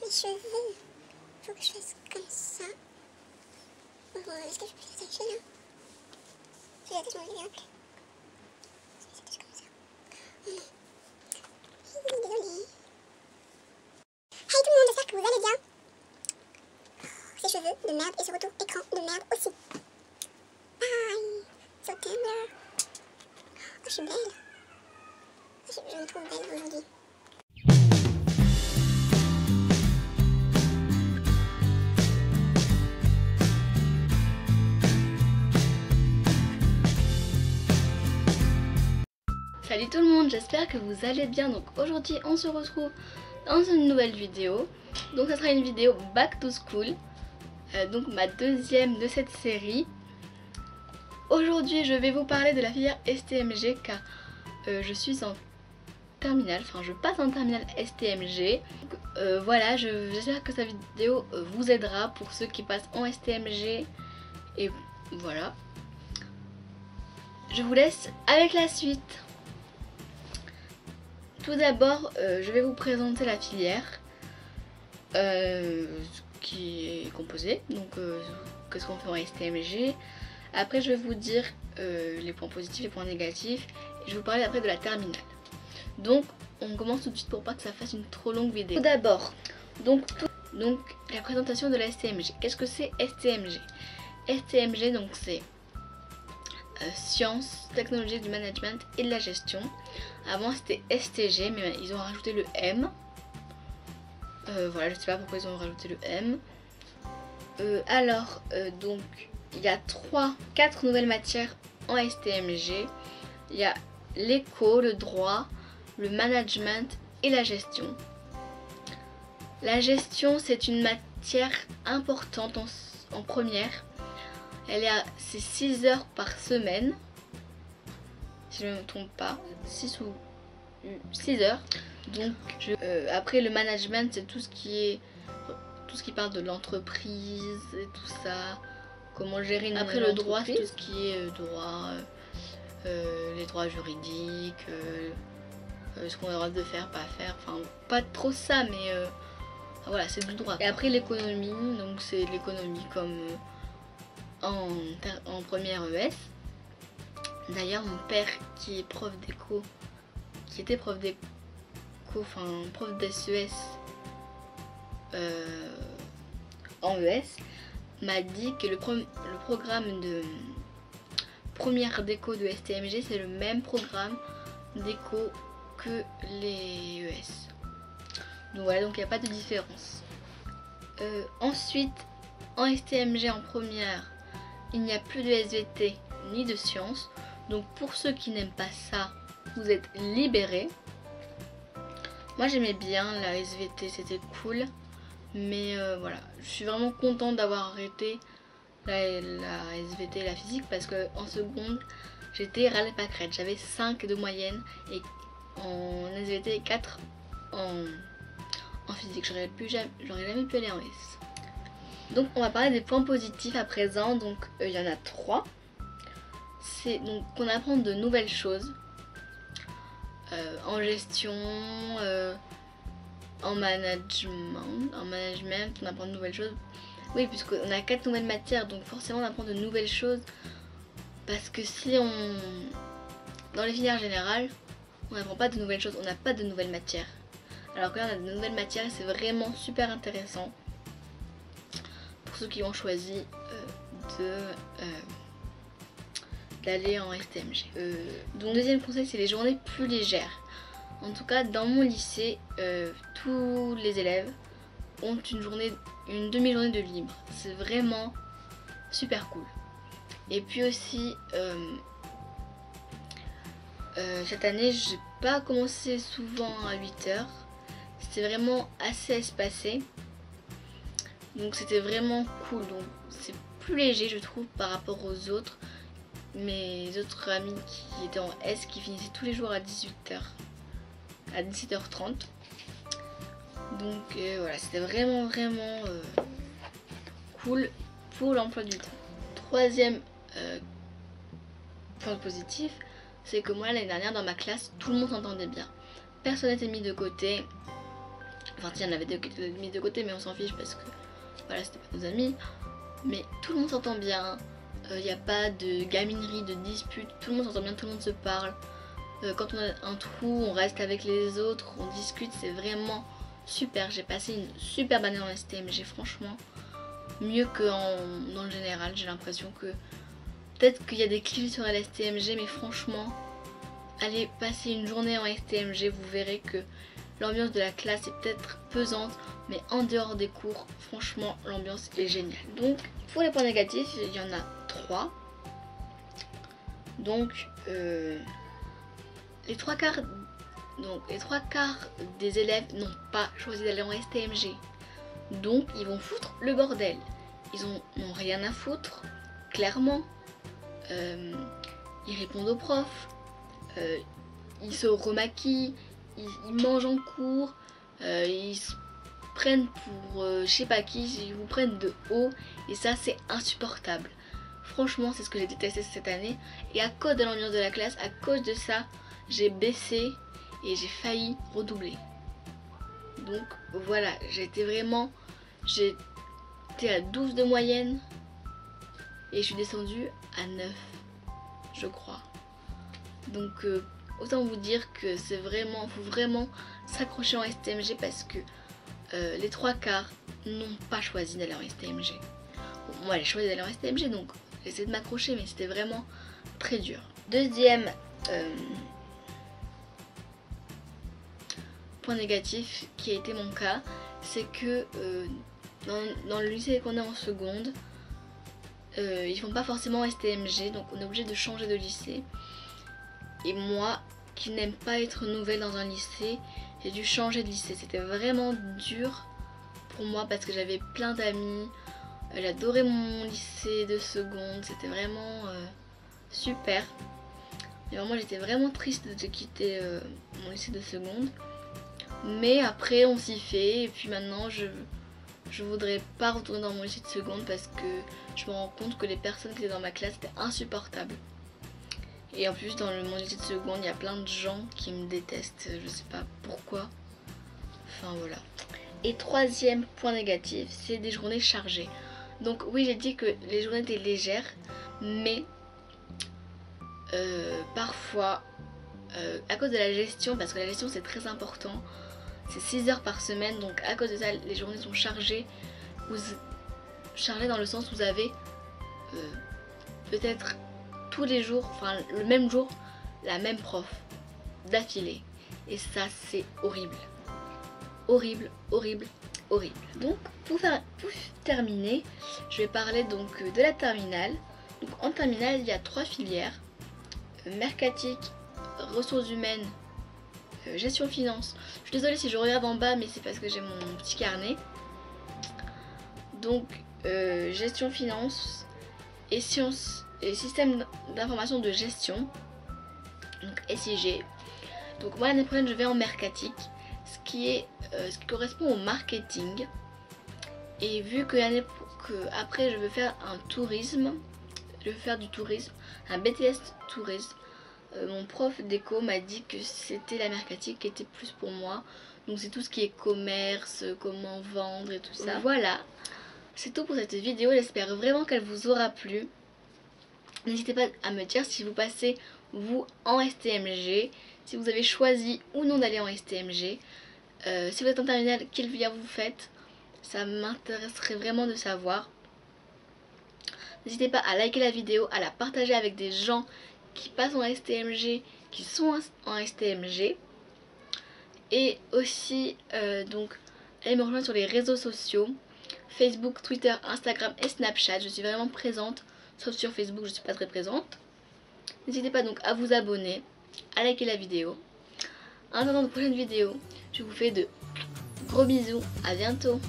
les cheveux. Faut que je fasse comme ça. Est-ce que je peux faire ça là? Je vais attacher mon vidéo. Je vais attacher comme ça. Oh non. Désolée. Hey tout le monde, j'espère que vous allez bien. Ces cheveux de merde et ce retour écran de merde aussi. Bye. So tender. Oh, je suis belle. Je me trouve belle aujourd'hui. Salut tout le monde, j'espère que vous allez bien. Donc aujourd'hui on se retrouve dans une nouvelle vidéo. Donc ça sera une vidéo Back to School, donc ma deuxième de cette série. Aujourd'hui je vais vous parler de la filière STMG car je suis en terminale, enfin je passe en terminale STMG. Donc, voilà, j'espère que cette vidéo vous aidera pour ceux qui passent en STMG. Et voilà, je vous laisse avec la suite. Tout d'abord, je vais vous présenter la filière qui est composée. Donc, qu'est-ce qu'on fait en STMG. Après, je vais vous dire les points positifs, les points négatifs. Et je vais vous parler après de la terminale. Donc, on commence tout de suite pour pas que ça fasse une trop longue vidéo. Tout d'abord, donc la présentation de la STMG. Qu'est-ce que c'est STMG? STMG, donc c'est sciences, technologies du management et de la gestion. Avant c'était STG mais ils ont rajouté le M. Voilà, je sais pas pourquoi ils ont rajouté le M. Donc il y a 4 nouvelles matières en STMG. Il y a l'éco, le droit, le management et la gestion. La gestion c'est une matière importante en première. C'est 6 heures par semaine, si je ne me trompe pas, 6 heures. Donc après le management c'est tout ce qui parle de l'entreprise et tout ça, comment gérer une entreprise. Après le droit c'est tout ce qui est droit, les droits juridiques, ce qu'on a le droit de faire, pas faire, enfin pas trop ça mais voilà, c'est du droit. Et après l'économie, donc c'est l'économie comme en première ES. D'ailleurs mon père qui est prof d'éco, qui était prof d'éco, enfin prof d'SES en ES, m'a dit que le programme de première d'éco de STMG c'est le même programme d'éco que les ES. Donc voilà, donc il n'y a pas de différence. Ensuite en STMG en première, il n'y a plus de SVT ni de sciences. Donc pour ceux qui n'aiment pas ça, vous êtes libérés. Moi j'aimais bien la SVT, c'était cool. Mais voilà, je suis vraiment contente d'avoir arrêté la SVT et la physique. Parce qu'en seconde, j'étais râlée pâquerette. J'avais 5 de moyenne et en SVT 4 en physique. J'aurais jamais pu aller en S. Donc on va parler des points positifs à présent. Donc il y en a 3. C'est donc qu'on apprend de nouvelles choses en gestion, en management, on apprend de nouvelles choses. Oui, puisqu'on a 4 nouvelles matières, donc forcément on apprend de nouvelles choses. Parce que si dans les filières générales, on n'apprend pas de nouvelles choses, on n'a pas de nouvelles matières. Alors que là on a de nouvelles matières et c'est vraiment super intéressant pour ceux qui ont choisi d'aller en STMG. Donc deuxième conseil, c'est les journées plus légères. En tout cas dans mon lycée, tous les élèves ont une demi-journée de libre. C'est vraiment super cool. Et puis aussi cette année j'ai pas commencé souvent à 8 h. C'était vraiment assez espacé. Donc c'était vraiment cool. Donc c'est plus léger je trouve par rapport aux autres. Mes autres amis qui étaient en S qui finissaient tous les jours à 18 h, à 17h30. Donc voilà, c'était vraiment cool pour l'emploi du temps. Troisième point positif, c'est que moi l'année dernière dans ma classe tout le monde s'entendait bien. Personne n'était mis de côté. Enfin, si, il y en avait mis de côté, mais on s'en fiche parce que voilà, c'était pas nos amis. Mais tout le monde s'entend bien. Il n'y a pas de gaminerie, de dispute. Tout le monde s'entend bien, tout le monde se parle. Quand on a un trou, on reste avec les autres, on discute. C'est vraiment super. J'ai passé une super année en STMG, franchement. Mieux que dans le général. J'ai l'impression que peut-être qu'il y a des clichés sur la STMG, mais franchement, allez passer une journée en STMG, vous verrez que l'ambiance de la classe est peut-être pesante, mais en dehors des cours, franchement, l'ambiance est géniale. Donc, pour les points négatifs, il y en a 3. Donc, les trois quarts des élèves n'ont pas choisi d'aller en STMG. Donc, ils vont foutre le bordel. Ils n'ont rien à foutre, clairement. Ils répondent aux profs. Ils se remaquillent. Ils mangent en cours, ils se prennent pour je sais pas qui, ils vous prennent de haut et ça c'est insupportable. Franchement c'est ce que j'ai détesté cette année et à cause de l'ambiance de la classe, à cause de ça, j'ai baissé et j'ai failli redoubler. Donc voilà, j'étais à 12 de moyenne et je suis descendue à 9, je crois. Donc autant vous dire que faut vraiment s'accrocher en STMG parce que les 3 quarts n'ont pas choisi d'aller en STMG. Bon, moi j'ai choisi d'aller en STMG donc j'ai essayé de m'accrocher mais c'était vraiment très dur. Deuxième point négatif qui a été mon cas, c'est que dans le lycée qu'on est en seconde, ils font pas forcément STMG donc on est obligé de changer de lycée. Et moi, qui n'aime pas être nouvelle dans un lycée, j'ai dû changer de lycée. C'était vraiment dur pour moi parce que j'avais plein d'amis. J'adorais mon lycée de seconde. C'était vraiment super. Et moi, j'étais vraiment triste de quitter mon lycée de seconde. Mais après, on s'y fait. Et puis maintenant, je voudrais pas retourner dans mon lycée de seconde parce que je me rends compte que les personnes qui étaient dans ma classe étaient insupportables. Et en plus dans mon lycée de seconde il y a plein de gens qui me détestent, je sais pas pourquoi. Enfin voilà. Et troisième point négatif, c'est des journées chargées. Donc oui j'ai dit que les journées étaient légères, mais parfois à cause de la gestion, parce que la gestion c'est très important, c'est 6 heures par semaine, donc à cause de ça les journées sont chargées. Chargées dans le sens où vous avez peut-être tous les jours, enfin le même jour, la même prof d'affilée. Et ça c'est horrible. Horrible, horrible, horrible. Donc pour terminer, je vais parler donc de la terminale. Donc en terminale il y a 3 filières. Mercatique, ressources humaines, gestion finance. Je suis désolée si je regarde en bas mais c'est parce que j'ai mon petit carnet. Donc gestion finance et sciences et système d'information de gestion, donc SIG. Donc moi l'année prochaine je vais en mercatique, ce qui correspond au marketing. Et vu que après je veux faire un tourisme, je veux faire du tourisme, un BTS tourisme, mon prof d'éco m'a dit que c'était la mercatique qui était plus pour moi. Donc c'est tout ce qui est commerce, comment vendre et tout ça. Voilà, c'est tout pour cette vidéo, j'espère vraiment qu'elle vous aura plu. N'hésitez pas à me dire si vous passez vous en STMG, si vous avez choisi ou non d'aller en STMG, si vous êtes en terminale, quelle filière vous faites, ça m'intéresserait vraiment de savoir. N'hésitez pas à liker la vidéo, à la partager avec des gens qui passent en STMG, qui sont en STMG. Et aussi, donc, allez me rejoindre sur les réseaux sociaux, Facebook, Twitter, Instagram et Snapchat. Je suis vraiment présente. Sauf sur Facebook, je ne suis pas très présente. N'hésitez pas donc à vous abonner, à liker la vidéo. En attendant de prochaines vidéos, je vous fais de gros bisous. À bientôt.